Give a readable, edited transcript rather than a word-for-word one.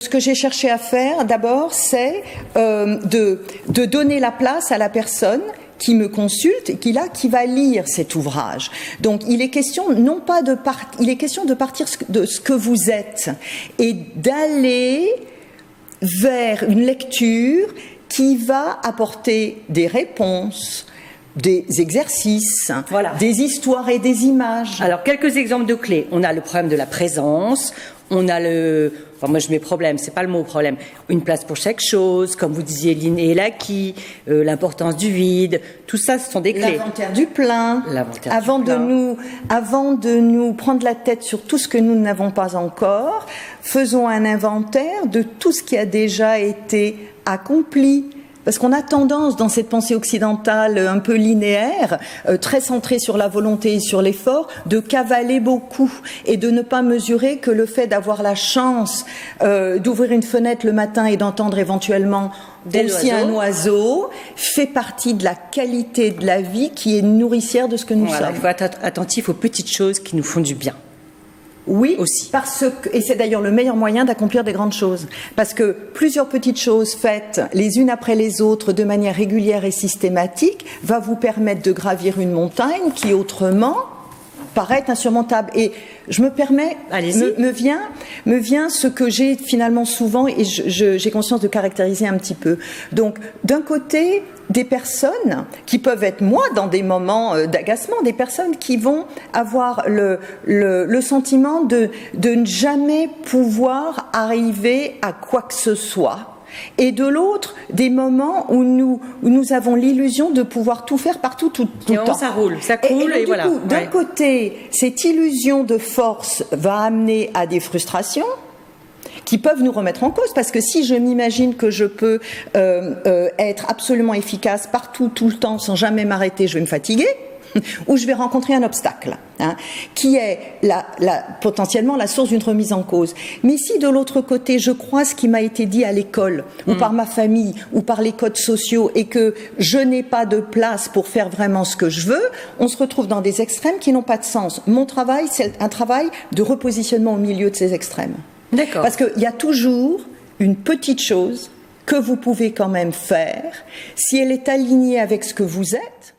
Ce que j'ai cherché à faire d'abord, c'est de donner la place à la personne qui me consulte et qui va lire cet ouvrage. Donc il est question il est question de partir de ce que vous êtes et d'aller vers une lecture qui va apporter des réponses, des exercices, voilà, des histoires et des images. Alors quelques exemples de clés. On a le problème de la présence, on a moi je mets problème, c'est pas le mot problème, une place pour chaque chose, comme vous disiez, l'inné et l'acquis, l'importance du vide, tout ça ce sont des clés. L'inventaire du plein. Avant de nous prendre la tête sur tout ce que nous n'avons pas encore, faisons un inventaire de tout ce qui a déjà été accompli. Parce qu'on a tendance, dans cette pensée occidentale un peu linéaire, très centrée sur la volonté et sur l'effort, de cavaler beaucoup et de ne pas mesurer que le fait d'avoir la chance d'ouvrir une fenêtre le matin et d'entendre éventuellement aussi un oiseau fait partie de la qualité de la vie qui est nourricière de ce que nous sommes. Il faut être attentif aux petites choses qui nous font du bien. Oui, aussi. Et c'est d'ailleurs le meilleur moyen d'accomplir des grandes choses. Parce que plusieurs petites choses faites les unes après les autres de manière régulière et systématique va vous permettre de gravir une montagne qui autrement paraît insurmontable. Et je me permets, me vient ce que j'ai finalement souvent, et j'ai conscience de caractériser un petit peu. Donc, d'un côté, des personnes qui peuvent être, moi, dans des moments d'agacement, des personnes qui vont avoir le sentiment de ne jamais pouvoir arriver à quoi que ce soit. Et de l'autre, des moments où nous avons l'illusion de pouvoir tout faire partout, tout le temps. Ça roule, ça coule, et voilà. D'un côté, cette illusion de force va amener à des frustrations qui peuvent nous remettre en cause, parce que si je m'imagine que je peux être absolument efficace partout, tout le temps, sans jamais m'arrêter, je vais me fatiguer. Ou je vais rencontrer un obstacle, qui est potentiellement la source d'une remise en cause. Mais si de l'autre côté, je crois ce qui m'a été dit à l'école, ou par ma famille, ou par les codes sociaux, et que je n'ai pas de place pour faire vraiment ce que je veux, on se retrouve dans des extrêmes qui n'ont pas de sens. Mon travail, c'est un travail de repositionnement au milieu de ces extrêmes. D'accord. Parce qu'il y a toujours une petite chose que vous pouvez quand même faire, si elle est alignée avec ce que vous êtes.